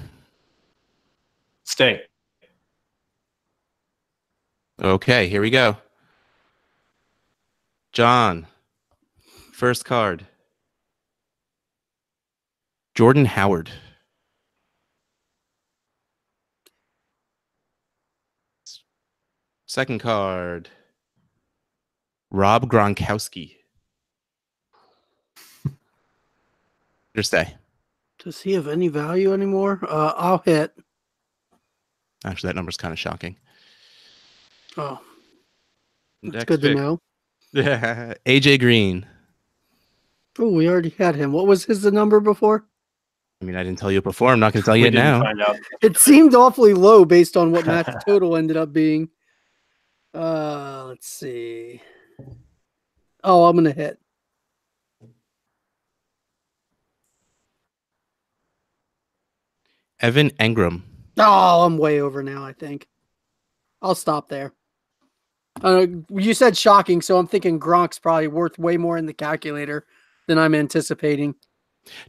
Stay. Okay, here we go. John. First card. Jordan Howard. Second card. Rob Gronkowski. Just stay. Does he have any value anymore? I'll hit. Actually, that number's kind of shocking. Oh, that's Next good pick. to know. AJ Green. Oh, we already had him. What was the number before? I mean, I didn't tell you it before. I'm not going to tell you it now. Find out. It seemed awfully low based on what Matt's total ended up being. Let's see. Oh, I'm gonna hit. Evan Engram. Oh, I'm way over now, I think. I'll stop there. You said shocking, so I'm thinking Gronk's probably worth way more in the calculator than I'm anticipating.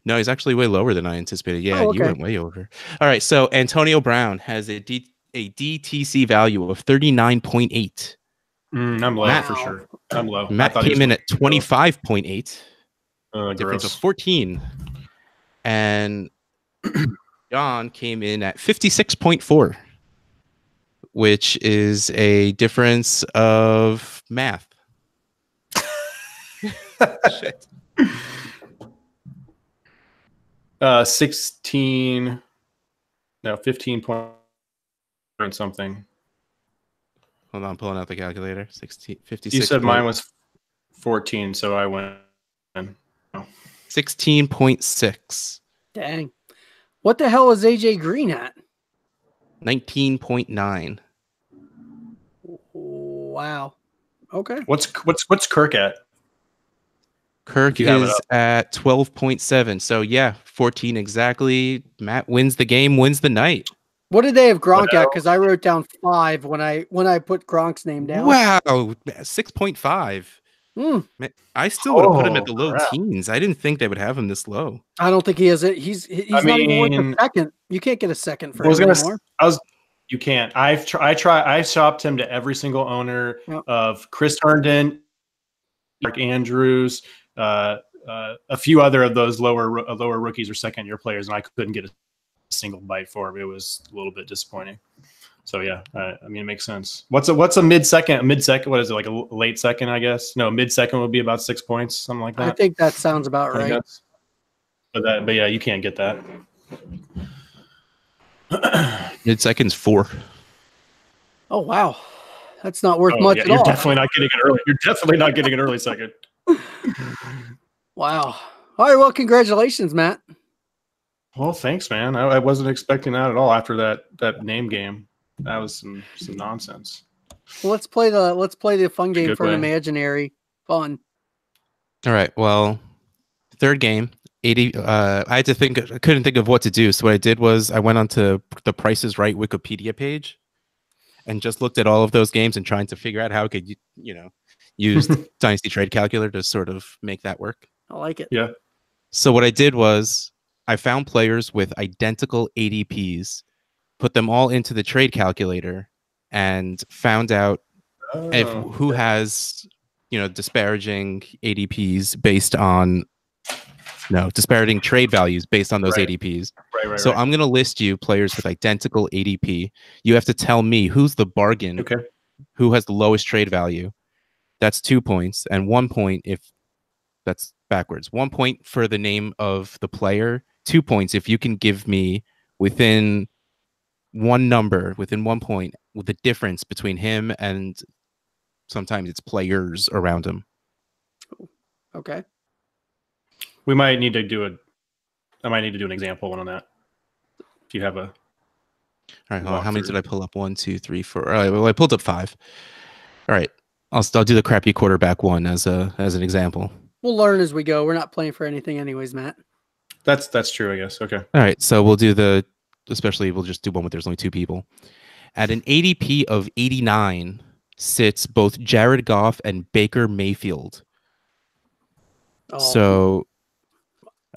No, he's actually way lower than I anticipated. Yeah, Oh, okay. You went way over. All right, so Antonio Brown has a DTC value of 39.8. I'm low for sure. I'm low. Matt came in at 25.8. Difference Gross. of 14. And John came in at 56.4, which is a difference of math. Shit. 16. No, 15 point something. Hold on, I'm pulling out the calculator. 16, 56. You said mine was 14, so I went. 16.6. Dang. What the hell is AJ Green at? 19.9. Wow. Okay. What's Kirk at? Kirk You have it is up. at 12.7. So yeah, 14 exactly. Matt wins the game, wins the night. What did they have Gronk What at? Because I wrote down 5 when I put Gronk's name down. Wow, 6.5. Hmm. Man, I still would have put him at Oh, the low crap. teens. I didn't think they would have him this low. I don't think he is it. He's not even worth a second. You can't get a second for him anymore. You can't. I've shopped him to every single owner of Chris Herndon, Mark Andrews, a few other of those lower rookies or second year players, and I couldn't get a single bite for him. It was a little bit disappointing. So yeah, I mean, it makes sense. What's a mid second? What is it, like a late second? I guess no, mid second would be about 6 points, something like that. I think that sounds about right. But yeah, you can't get that. Mid second's 4. Oh wow, that's not worth much at you're all. Definitely not getting it early. You're definitely not getting an early second. Wow. All right. Well, congratulations, Matt. Well, thanks, man. I wasn't expecting that at all after that name game. That was some nonsense. Well, let's play the fun game Good for an way. imaginary fun. All right. Well, third game. 80. I couldn't think of what to do. So what I did was I went onto the Price is Right Wikipedia page and just looked at all of those games and trying to figure out how I could, use Dynasty Trade Calculator to sort of make that work. I like it. Yeah. So what I did was I found players with identical ADPs, put them all into the trade calculator, and found out who has, disparaging ADPs based on, disparaging trade values based on those ADPs. Right. So I'm going to list you players with identical ADP. You have to tell me who's the bargain, who has the lowest trade value. That's 2 points, and 1 point if that's backwards. 1 point for the name of the player. 2 points if you can give me within one number, within 1 point, with the difference between him and sometimes it's players around him. Okay. I might need to do an example one on that. If you have a. All right. Hold on. How many did I pull up? 1, 2, 3, 4. All right. Well, I pulled up 5. All right. I'll do the crappy quarterback one as an example. We'll learn as we go. We're not playing for anything anyways, Matt. That's true, I guess. Okay. All right. So we'll do we'll just do one where there's only 2 people. At an ADP of 89 sits both Jared Goff and Baker Mayfield. Oh. So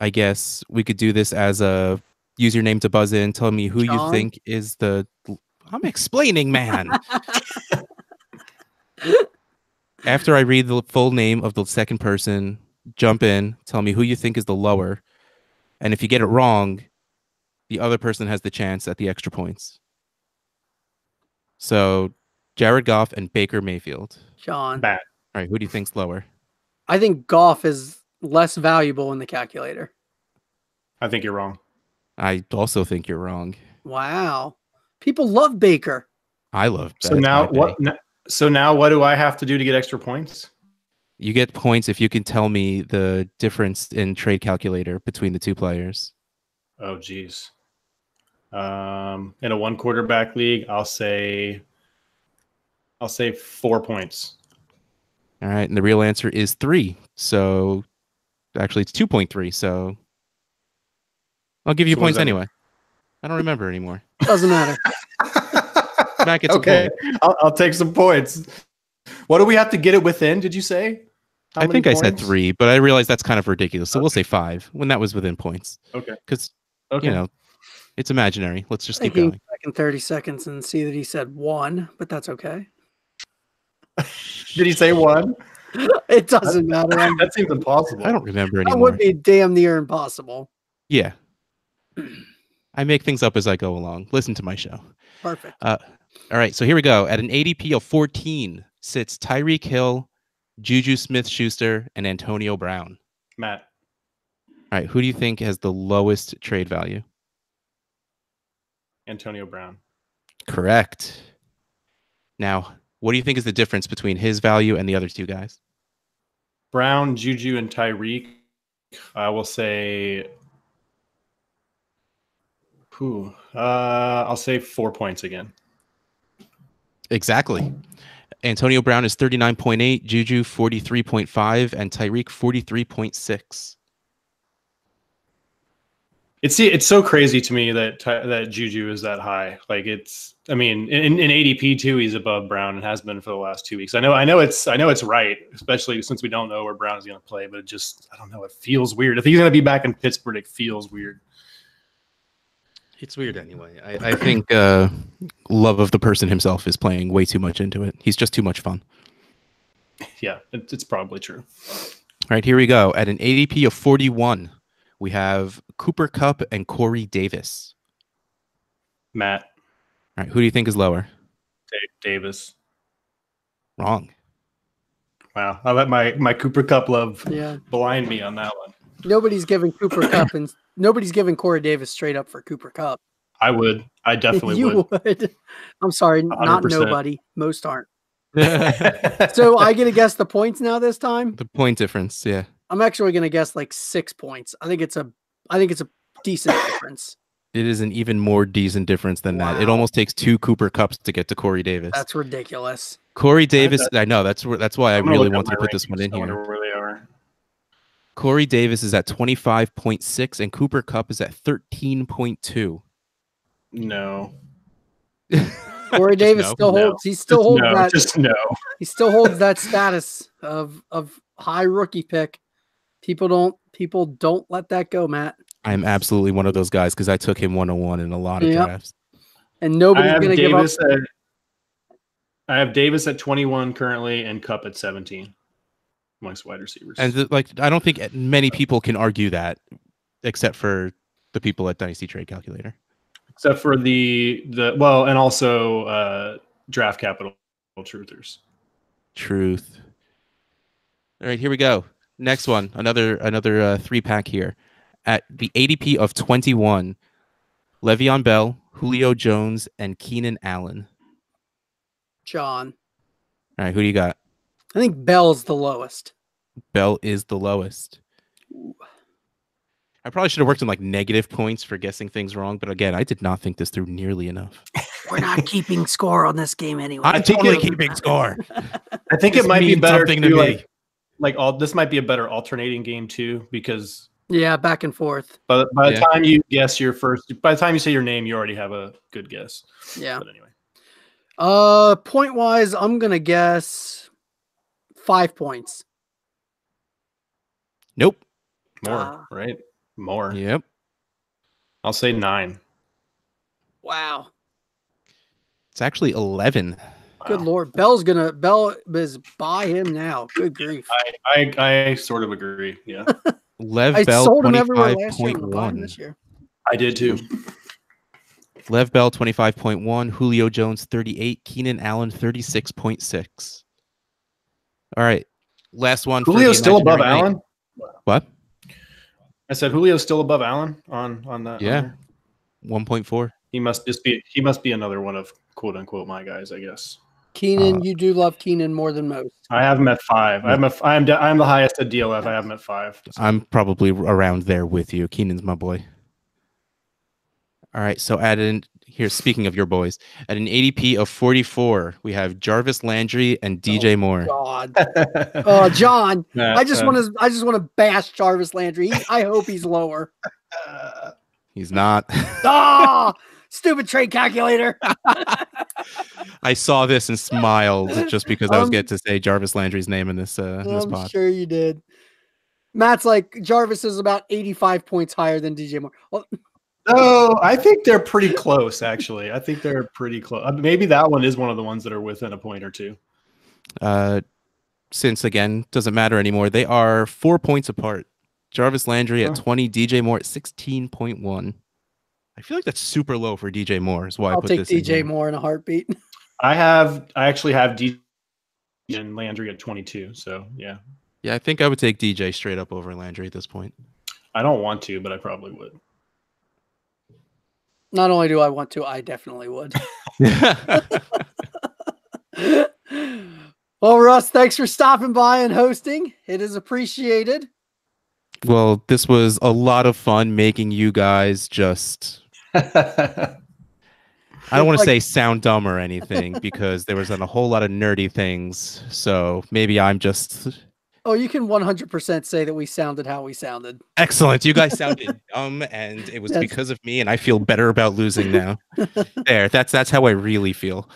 I guess we could do this as a use your name to buzz in. Tell me who you think is the. I'm explaining, man. After I read the full name of the second person, jump in, tell me who you think is the lower. And if you get it wrong, the other person has the chance at the extra points. So Jared Goff and Baker Mayfield. Sean. Bad. All right, who do you think's lower? I think Goff is less valuable in the calculator. I think you're wrong. I also think you're wrong. Wow. People love Baker. I love So now what? So now what do I have to do to get extra points? You get points if you can tell me the difference in trade calculator between the 2 players. Oh, geez. In a 1 quarterback league, I'll say 4 points. All right, and the real answer is 3. So actually, it's 2.3. So I'll give you points anyway. I don't remember anymore. Doesn't matter. Matt gets okay. I'll take some points. What do we have to get it within? Did you say? I think I said 3, but I realized that's kind of ridiculous. So we'll say 5 when that was within points. Okay. Because it's imaginary. Let's just keep going. Back in 30 seconds and see that he said 1, but that's okay. Did he say 1? It doesn't matter. That seems impossible. I don't remember anymore. That would be damn near impossible. Yeah. I make things up as I go along. Listen to my show. Perfect. All right, so here we go. At an ADP of 14 sits Tyreek Hill, Juju Smith-Schuster, and Antonio Brown. Matt. All right, who do you think has the lowest trade value? Antonio Brown. Correct. Now, What do you think is the difference between his value and the other two guys? Brown, Juju, and Tyreek. I will say, I'll say 4 points again. Exactly. Antonio Brown is 39.8, Juju 43.5, and Tyreek 43.6. It's so crazy to me that that Juju is that high. Like I mean, in ADP too, he's above Brown and has been for the last 2 weeks. I know it's right, especially since we don't know where Brown is going to play. But I don't know. It feels weird. If he's going to be back in Pittsburgh, it feels weird. It's weird anyway. I think love of the person himself is playing way too much into it. He's just too much fun. Yeah, it's probably true. All right, here we go. At an ADP of 41, we have Cooper Kupp and Corey Davis. Matt. All right, who do you think is lower? Davis. Wrong. Wow, I let my Cooper Kupp love Yeah. blind me on that one. Nobody's giving Cooper Kupp and nobody's giving Corey Davis straight up for Cooper Kupp. I would. I definitely You would. I'm sorry, 100%. not nobody. Most aren't. So I get to guess the points now this time. The point difference, yeah. I'm actually going to guess like 6 points. I think it's a decent difference. It is an even more decent difference than that. It Wow. almost takes 2 Cooper Kupps to get to Corey Davis. That's ridiculous. Corey Davis, I know that's why I I'm gonna really look up wanted to my put this one in rankings. I wonder here. where they are. Corey Davis is at 25.6 and Cooper Kupp is at 13.2. No. Corey Davis no. still No. holds. He still holds that. Just no. He still holds that status of high rookie pick. People don't let that go, Matt. I'm absolutely one of those guys because I took him 101 in a lot of Yep. drafts. And I nobody's have going to give up. Davis I have Davis at 21 currently and Kupp at 17 amongst wide receivers. And I don't think many people can argue that except for the people at Dynasty Trade Calculator. Except for and also draft capital truthers. Truth. All right, here we go. Next one, another 3-pack here. At the ADP of 21, Le'Veon Bell, Julio Jones, and Keenan Allen. John. All right, who do you got? I think Bell's the lowest. Bell is the lowest. I probably should have worked in like negative points for guessing things wrong, but again, I did not think this through nearly enough. We're not keeping score on this game anyway. I'm totally keeping score. I think This it might be means better something to to me. this might be a better alternating game too, because Yeah, back and forth. by the Yeah. time you guess by the time you say your name, you already have a good guess. Yeah. But anyway. Point wise, I'm gonna guess 5 points. Nope. More, right? More. Yep. I'll say 9. Wow. It's actually 11. Good Wow. Lord. Bell is by him now. Good grief. I sort of agree. Yeah. Lev I Bell sold him everywhere last year. I'm gonna buy him 25.1. this year. I did too. Lev Bell 25.1, Julio Jones 38, Keenan Allen 36.6. All right. Last one. for Julio's the still above imaginary Allen? night. What? I said Julio's still above Allen on that. Yeah. on there? 1.4. He must be another one of quote unquote my guys, I guess. Keenan, you do love Keenan more than most. I have him at 5. I'm the highest at DLF. I have him at 5. I'm probably around there with you. Keenan's my boy. All right. So speaking of your boys, at an ADP of 44, we have Jarvis Landry and DJ Moore. God. Oh, John. Nah, I just want to bash Jarvis Landry. I hope he's lower. He's not. Ah, stupid trade calculator. I saw this and smiled just because I was getting to say Jarvis Landry's name in this I'm pod. sure you did. Matt's like Jarvis is about 85 points higher than DJ Moore. Well, No, I think they're pretty close, actually. I think they're pretty close. Maybe that one is one of the ones that are within a point or two. Since, again, doesn't matter anymore. They are 4 points apart. Jarvis Landry at 20, DJ Moore at 16.1. I feel like that's super low for DJ Moore is why I I'll put take this in DJ here. Moore in a heartbeat. I actually have DJ and Landry at 22. So yeah, Yeah, I think I would take DJ straight up over Landry at this point. I don't want to, but I probably would. Not only do I want to, I definitely would. Well, Russ, thanks for stopping by and hosting. It is appreciated. Well, this was a lot of fun making you guys just. I don't want to say sound dumb or anything because there was a whole lot of nerdy things. So maybe I'm just. Oh, you can 100% say that we sounded how we sounded. Excellent. You guys sounded dumb, and it was because of me, and I feel better about losing now. There, that's how I really feel.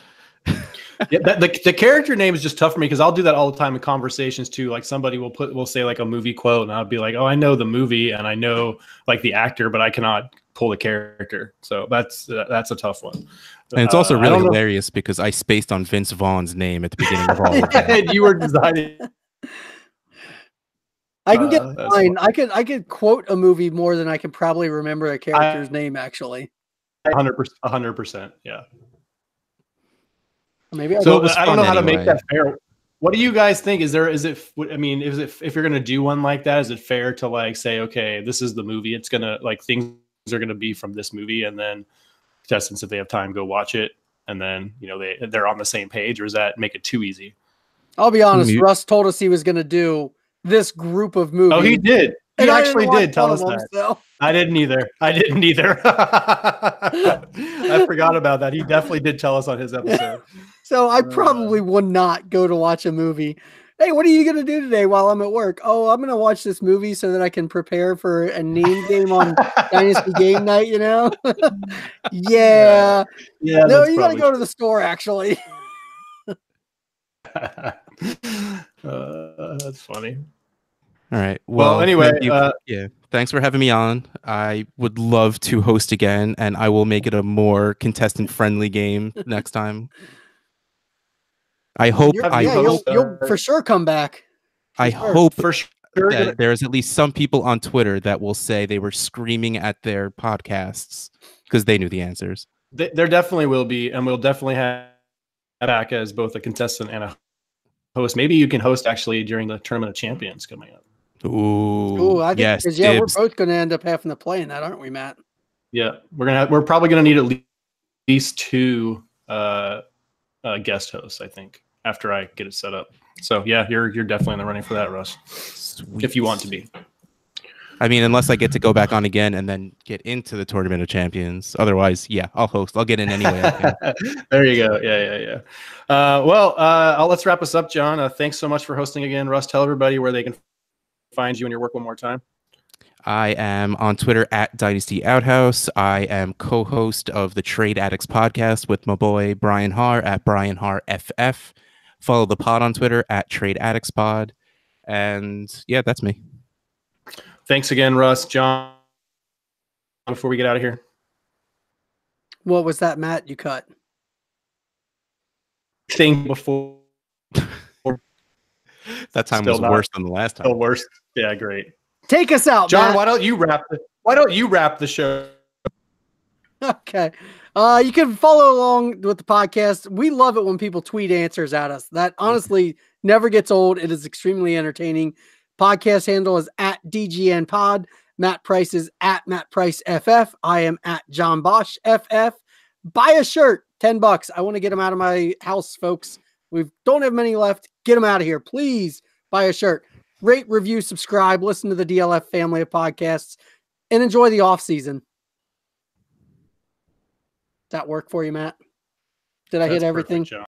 Yeah, the character name is just tough for me because I'll do that all the time in conversations too. Like somebody will say like a movie quote, and I'll be like, "Oh, I know the movie and I know like the actor, but I cannot pull the character." So that's a tough one. And it's also really hilarious because I spaced on Vince Vaughn's name at the beginning of all of that. You were designing. I can get mine. I could quote a movie more than I can probably remember a character's name. Actually, 100%. Yeah. Maybe I don't know how to make that fair. What do you guys think? Is if you're gonna do one like that, is it fair to like say, okay, this is the movie. It's gonna like things are gonna be from this movie, and then contestants, if they have time, go watch it, and then they're on the same page, or does that make it too easy? I'll be honest. Russ told us he was gonna do this group of movies. Oh, he did. He actually did tell us that. So. I didn't either. I forgot about that. He definitely did tell us on his episode. So I probably would not go to watch a movie. Hey, what are you going to do today while I'm at work? Oh, I'm going to watch this movie so that I can prepare for a name game on Dynasty Game Night, Yeah. No, you got to go to the store, actually. That's funny. All right. Well, anyway, thanks for having me on. I would love to host again, and I will make it a more contestant-friendly game next time. I hope. You'll for sure come back. I hope for sure that there's at least some people on Twitter that will say they were screaming at their podcasts because they knew the answers. There definitely will be, and we'll definitely have back as both a contestant and a host. Maybe you can host actually during the Tournament of Champions coming up. Ooh, I think yes. We're both going to end up having to play in that, aren't we, Matt? Yeah, we're probably going to need at least two guest hosts, I think, after I get it set up. So yeah, you're definitely in the running for that, Russ. Sweet. If you want to be. I mean, unless I get to go back on again and then get into the Tournament of Champions. Otherwise, yeah, I'll host. I'll get in anyway. There you go. Yeah. Let's wrap us up, John. Thanks so much for hosting again. Russ, tell everybody where they can find you and your work one more time. I am on Twitter at Dynasty Outhouse. I am co-host of the Trade Addicts podcast with my boy Brian Haar at Brian Haar FF. Follow the pod on Twitter at Trade Addicts Pod. And yeah, that's me. Thanks again, Russ. John, before we get out of here. What was that, Matt? You cut. Thing before. That time was worse than the last time. Still worse. Yeah, great. Take us out, John. Matt. Why don't you wrap the show? Okay. You can follow along with the podcast. We love it when people tweet answers at us. That honestly never gets old. It is extremely entertaining. Podcast handle is at DGN Pod. Matt Price is at Matt Price FF. I am at John Bosch FF. Buy a shirt, $10. I want to get them out of my house, folks. We don't have many left. Get them out of here. Please buy a shirt. Rate, review, subscribe, listen to the DLF family of podcasts, and enjoy the off season. Does that work for you, Matt? Did I hit everything? Perfect, John.